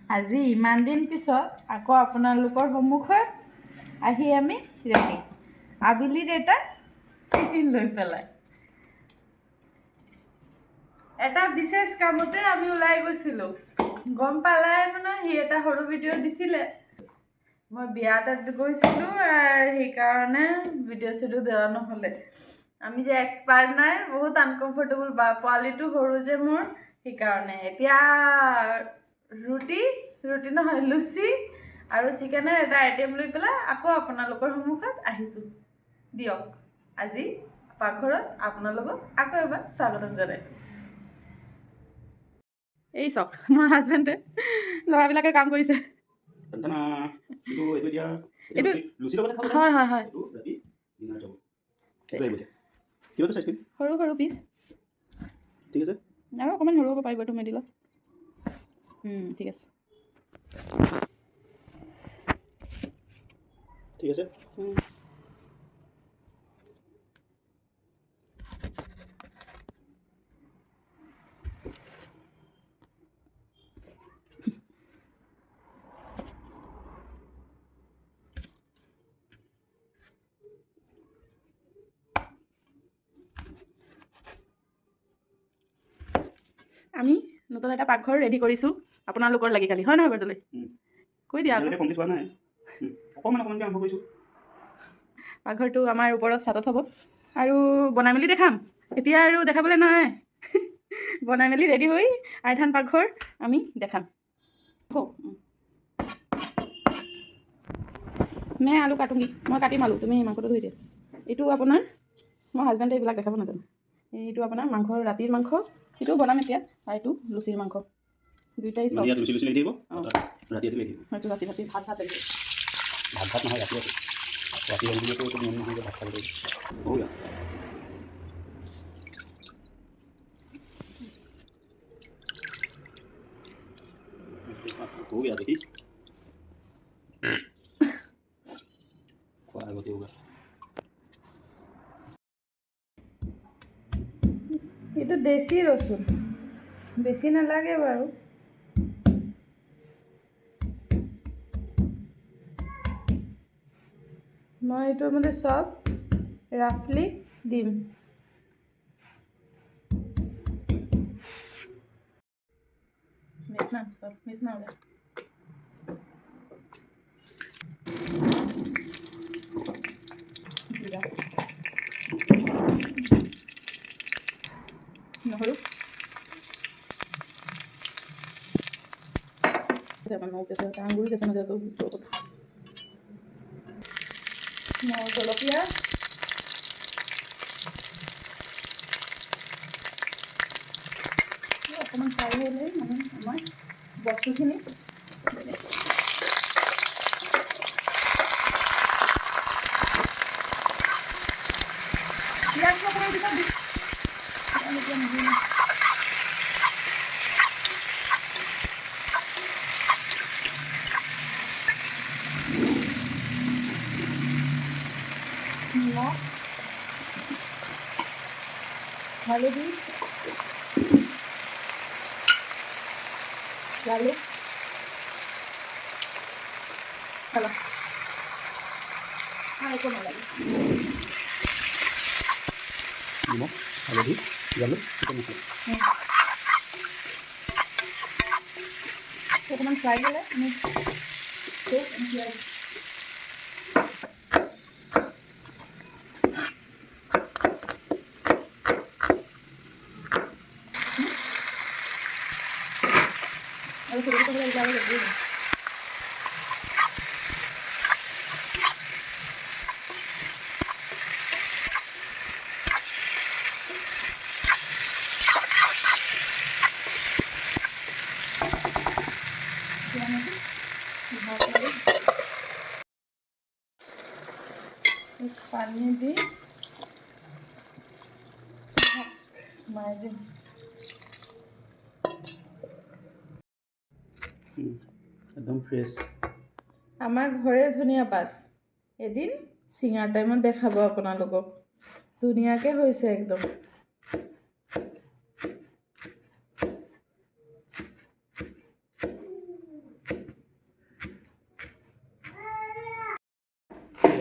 আজি ইমান দিন পিছত আকৌ আপোনালোকৰ সন্মুখত আহি আমি ৰেডি আবেলিৰ এটা টিফিন লৈ পেলাই এটা বিশেষ কামতে আমি ওলাই গৈছিলোঁ গম পালাই মানে সি এটা সৰু ভিডিঅ' দিছিলে মই বিয়া এটাত গৈছিলোঁ আৰু সেইকাৰণে ভিডিঅ' চিডিঅ' দেওয়া নহ'লে আমি যে এক্সপাৰ্ট নাই বহুত আনকমফৰ্টেবল বা পোৱালিটো সৰু যে মোৰ সেইকাৰণে এতিয়া ৰুটি নহয় লুচি আৰু চিকেনৰ এটা আইটেম লৈ পেলাই আকৌ আপোনালোকৰ সন্মুখত আহিছোঁ দিয়ক আজি পাকঘৰত আপোনালোকক আকৌ এবাৰ স্বাগতম জনাইছোঁ এই চাওক মোৰ হাজবেণ্ডে ল'ৰাবিলাকে কাম কৰিছে হয় হয় হয় সৰু সৰু পিচ ঠিক আছে আৰু অকণমান সৰু হ'ব পাৰিব এইটো মেডিলত ঠিক আছে ঠিক আছে আমি নতুন এটা পাকঘৰ ৰেডি কৰিছোঁ আপোনালোকৰ লাগি কালি হয় নহয় বৰদলৈ কৈ দিয়া কমপ্লিট হোৱা নাই অকণমানকৈ আৰম্ভ কৰিছোঁ পাকঘৰটো আমাৰ ওপৰত ছাদত হ'ব আৰু বনাই মেলি দেখাম এতিয়া আৰু দেখাবলৈ নাই বনাই মেলি ৰেডি হৈ আইথান পাকঘৰ আমি দেখাম মই আলু কাটোঁগি মই কাটিম আলু তুমি মাংসটো ধুই দিয়া এইটো আপোনাৰ মই হাজবেণ্ডে এইবিলাক দেখাব নাজানো এইটো আপোনাৰ মাংস ৰাতিৰ মাংস সেইটো বনাম এতিয়া আৰু এইটো লুচিৰ মাংস দুইটাই চব হয়তো ৰাতি ভাত লাগিব ভাত নহয় ৰাতি ভাত খাব দেখি খোৱাৰ আগতে এইটো দেশী ৰচুন বেছি নালাগে বাৰু মই এইটো মানে চব ৰাফলি দিম মিছ না নহৰু আঙুৰি গেছে না জলকীয়া অকণমান ফ্ৰাই হ'লে মানে আমাৰ বস্তুখিনি পিঁয়াজটো অকণমান পিছত দিম নিমখ হালধি জালুক চলো একো নালাগে নিমখ হালধি জালুক অকণমান ফ্ৰাই হ'লে আমি আৰু সৰু হ'লে এতিয়া আৰু দিম পানী দি মাৰি দিম একদম ফ্ৰেছ আমাৰ ঘৰে ধনিয়া পাত এদিন চিঙাৰ টাইমত দেখাব আপোনালোকক ধুনীয়াকৈ হৈছে একদম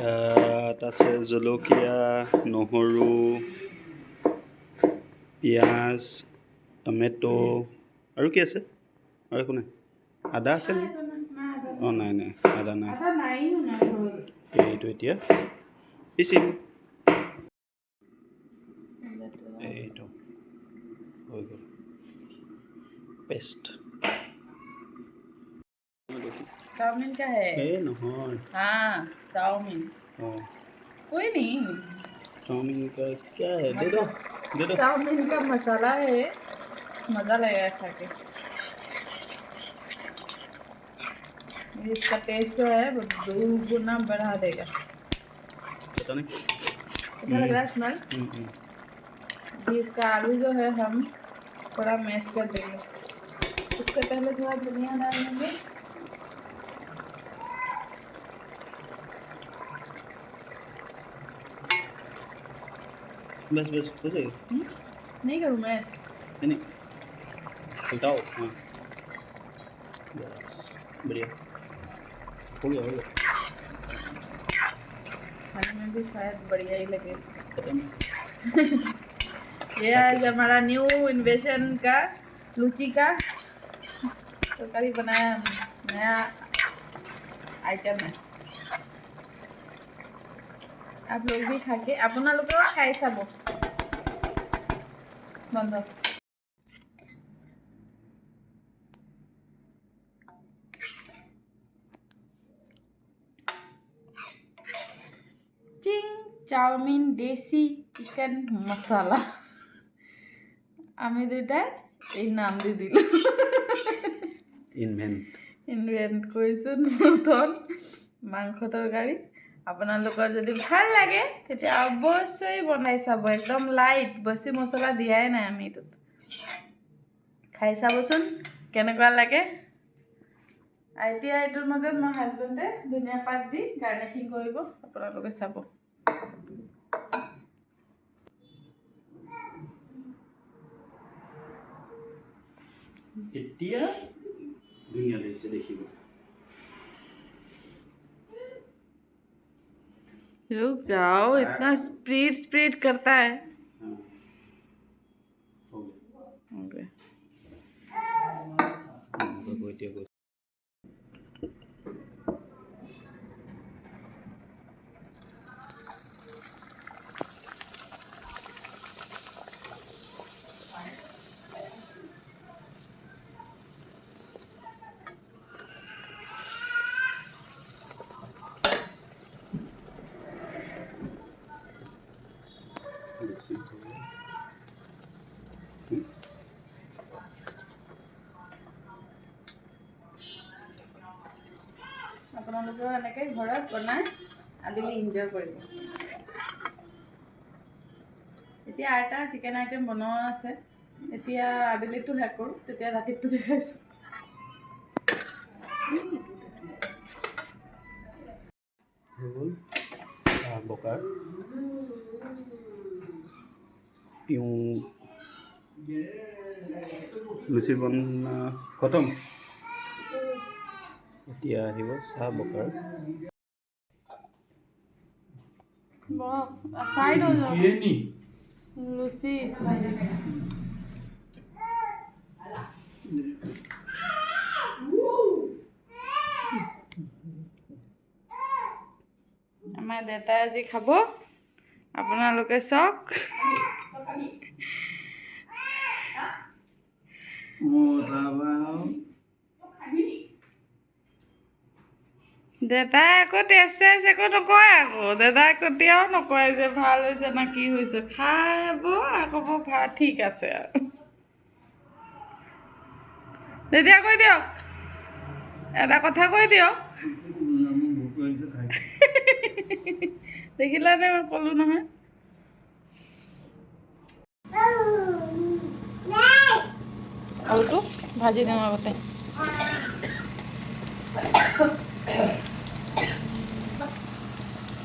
ইয়াত আছে জলকীয়া, নহৰু, পিঁয়াজ, টমেটো আৰু কি আছে আৰু একো নাই। আদা আছে নে? অঁ নাই নাই, আদা নাই। এইটো এতিয়া পিচিম। এইটো হৈ গ'ল পেষ্ট। चाउमीन का है? এই নহয়। हाँ चाउमीन। অঁ कोई नहीं, चाउमीन का क्या है? दे दो दे दो। चाउमीन का मसाला है, मज़ा लगेगा खा के। इसका टेस्ट जो है वो 2 गुना बढ़ा देगा। पता नहीं। अच्छा लग रहा है स्मेल। अभी इसका आलू जो है हम थोड़ा मैश कर देंगे। इससे पहले थोड़ा धनिया डाल देंगे। बस बस हो जाएगा। नहीं करूँ मैश? नहीं उल्टाओ। हाँ बस बढ़िया हो गया हो गया। खाने में भी शायद बढ़िया ही लगे। पता नहीं। ये आज हमारा न्यू इन्वेशन का लूची का तरकारी बनाया, नया आइटम है। आप लोग भी खा के अपना लोग खाई चाब बंद। चिंग चाउमिन देसी चिकन मसाला আমি দুটাই এই নাম দি দিলো। ইনভেন্ট কৰিছোঁ নতুন মাংস তৰকাৰী। আপোনালোকৰ যদি ভাল লাগে তেতিয়া অৱশ্যই বনাই চাব। একদম লাইট, বেছি মছলা দিয়াই নাই আমি এইটোত। খাই চাবচোন কেনেকুৱা লাগে। এতিয়া এইটোৰ মাজত মই হাজবেণ্ডে ধনিয়া পাত দি গাৰ্নিচিং কৰিব, আপোনালোকে চাব। এতিয়া ধুনীয়া লাগিছে দেখিব। रुक जाओ, इतना स्प्रीड करता है। हाँ हो गया। ओके এতিয়া গৈ আপোনালোকেও এনেকৈ ঘৰত বনাই আবেলি এনজয় কৰিব। এতিয়া আৰু এটা চিকেন আইটেম বনোৱা আছে। এতিয়া আবেলিটো শেষ কৰোঁ, তেতিয়া ৰাতিটো দেখাইছোঁ। বকাৰ পিউ লুচি বনা খতম। এতিয়া আহিব চাহ বকাৰ। साइड हो जाओ। लूसी আমাৰ দেউতাই আজি খাব, আপোনালোকে চাওক। দেউতাই আকৌ টেষ্ট একো নকয়। আকৌ দেউতাই কেতিয়াও নকয় যে ভাল হৈছে না কি হৈছে। খাব আকৌ ভাল ঠিক আছে আৰু। তেতিয়া কৈ দিয়ক, এটা কথা কৈ দিয়ক। দেখিলানে মই ক'লোঁ নহয়। আলুটো ভাজি দিওঁ আগতে।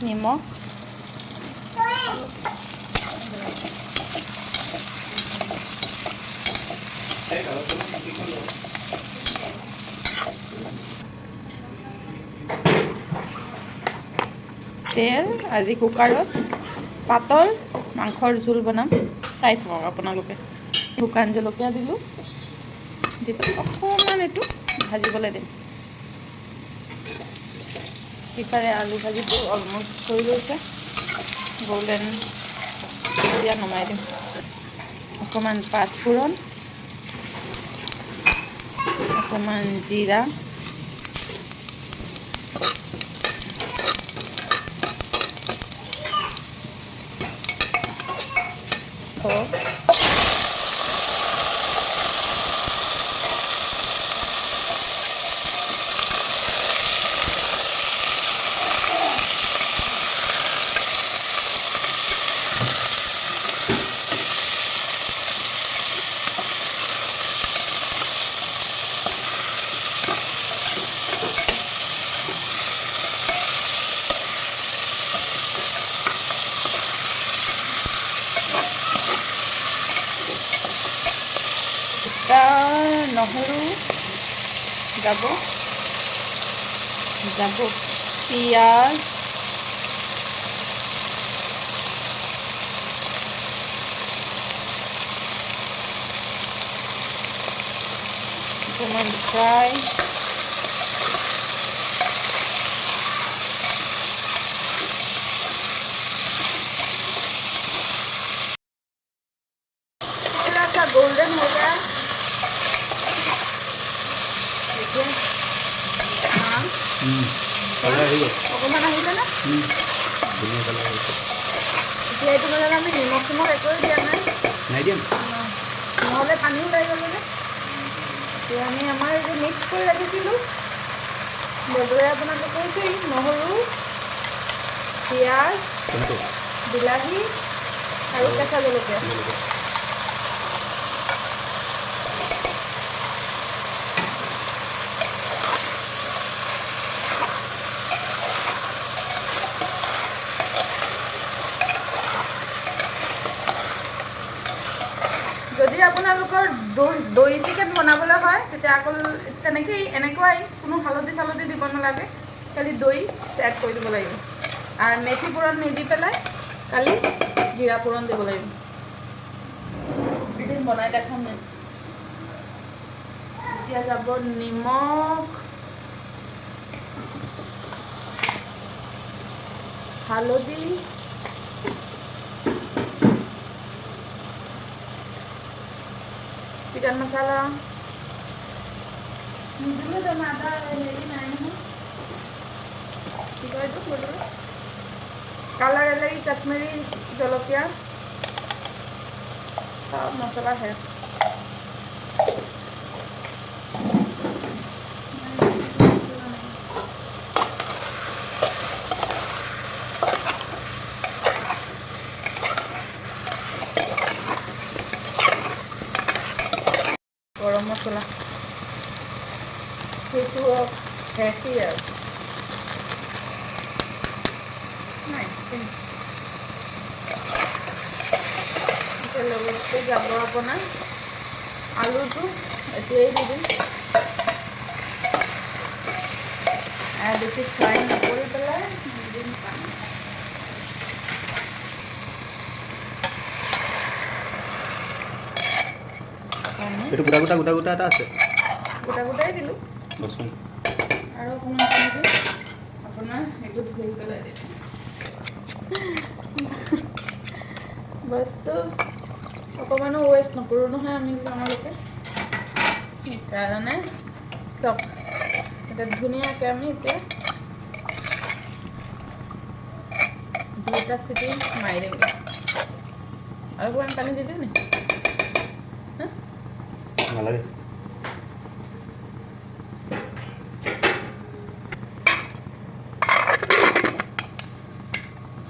নিমখ তেল আজি কুকাৰত পাতল মাংসৰ জোল বনাম চাই থাকক আপোনালোকে শুকান জলকীয়া দিলোঁ অকণমান এইটো ভাজিবলৈ দিম সিফালে আলু ভাজিটো অলমষ্ট হৈ গৈছে গোল্ডেন এতিয়া নমাই দিম অকণমান পাঁচফোৰণ অকণমান জিৰা নহৰু যাব পিঁয়াজ অকণমান ফ্ৰাই গোল্ডেন হৈ যায় অকণমান আহিলে না এতিয়া এইটো বজাত আমি নিমখ চিমখ একোৱে দিয়া নাই নহ'লে পানী ওলাই গ'ল যে এতিয়া আমি আমাৰ এইটো মিক্স কৰি ৰাখিছিলোঁ বদলাই আপোনালোকে কৈছেই নহৰু পিঁয়াজ বিলাহী আৰু কেঁচা জলকীয়া যদি আপোনালোকৰ দৈ চিকেন বনাবলৈ হয় তেতিয়া আকৌ তেনেকেই এনেকুৱাই কোনো হালধি চালধি দিব নালাগে খালি দৈ এড কৰি দিব লাগিব আৰু মেথি ফোৰণ নিদি পেলাই খালি জিৰা ফোৰণ দিব লাগিব এদিন বনাই দেখাম নে এতিয়া যাব নিমখ হালধি চিকেন মশলা নিদিলে তো আদা হেৰি নাই নহয় কি কয় এইটো কালাৰ এলাগি কাশ্মীৰী জলকীয়া সব মছলা শেষ গৰম মছলা সেইটো হেঁচি আৰু লগতে যাব আপোনাৰ আলুটো এতিয়াই দি দিম বেছি ফ্ৰাই নকৰি পেলাই দি দিম পানী এইটো গোটা গোটা গোটা গোটা এটা আছে গোটা গোটাই দিলোঁ ৰচোন আৰু অকণমান পানী দিম আপোনাৰ সেইটো ধুই পেলাই দিম বস্তু অকণমানো ৱেষ্ট নকৰোঁ নহয় আমি আপোনালোকে সেইকাৰণে চব এতিয়া ধুনীয়াকৈ আমি এতিয়া দুটা চিটি মাৰি দিম আৰু অকণমান পানী দি দিম নেকি নালাগে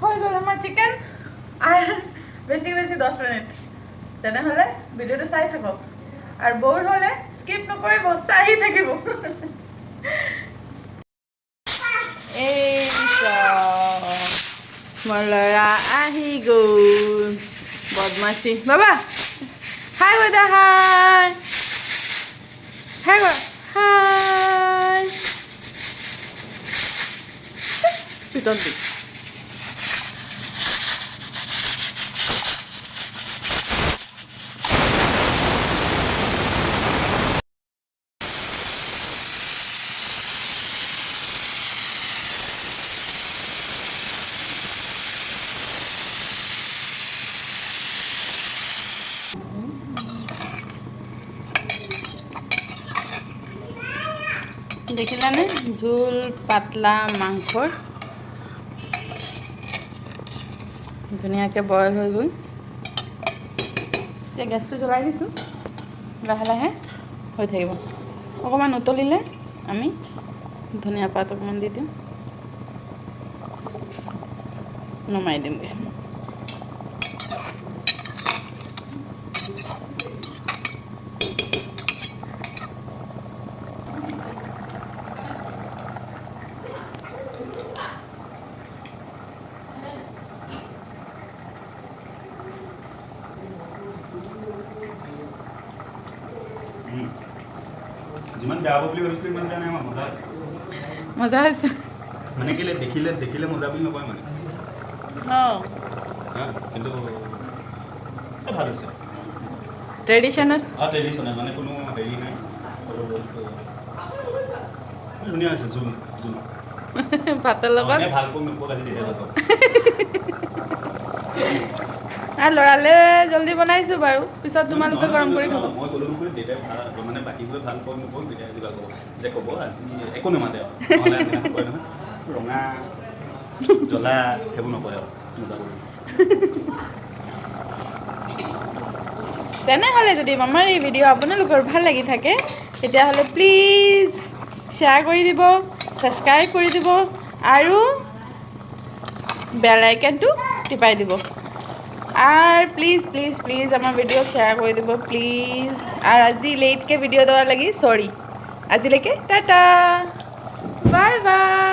হৈ গ'ল আমাৰ চিকেন আৰু বেছি বেছি 10 মিনিট তেনেহ'লে ভিডিঅ'টো চাই থাকক আৰু ব'ৰ হ'লে স্কিপ নকৰিব চাই থাকিব এই মোৰ ল'ৰা আহি গ'ল বদমাছি বাবা হাই গৈ দা হাই হাই গৈ হাই পিটন দি দেখিলানে ঝোল পাতলা মাংসৰ ধুনীয়াকৈ বইল হৈ গ'ল এতিয়া গেছটো জ্বলাই দিছোঁ লাহে লাহে হৈ থাকিব অকণমান উতলিলে আমি ধনিয়া পাত অকণমান দি দিম নমাই দিমগৈ যিমান বেয়া হ'ব বুলি ভাবিছিলোঁ ইমান বেয়া নাই আমাৰ মজা আছে মজা হৈছে মানে কেলৈ দেখিলে মজা বুলি নকয় মানে অঁ কিন্তু ভাল হৈছে ট্ৰেডিশ্যনেল ট্ৰেডিশ্যনেল মানে কোনো হেৰি নাই সৰু বস্তু ধুনীয়া হৈছে জোল ভাতৰ লগত ভালকৈ নোপোৱা আজি তেতিয়া যাব আৰু ল'ৰালে জলদি বনাইছোঁ বাৰু পিছত তোমালোকে গৰম কৰি খাব মই ক'লোঁ নহয় দেউতাই ভাল মানে বাকীবোৰে ভাল পাওঁ নকওঁ দেউতাই কিবা ক'ব যে ক'ব আজি একো নামাতে আৰু কয় নহয় ৰঙা জ্বলা সেইবোৰ নকয় আৰু মজা কৰি তেনেহ'লে যদি আমাৰ এই ভিডিঅ' আপোনালোকৰ ভাল লাগি থাকে তেতিয়াহ'লে প্লিজ শ্বেয়াৰ কৰি দিব ছাবস্ক্ৰাইব কৰি দিব আৰু বেল আইকনটো টিপাই দিব আর প্লিজ প্লিজ প্লিজ আমার ভিডিও শেয়ার করে দেব প্লিজ আর আজি লেটকে ভিডিও দেওয়ার লাগি সরি আজিলেকে টাটা বাই বাই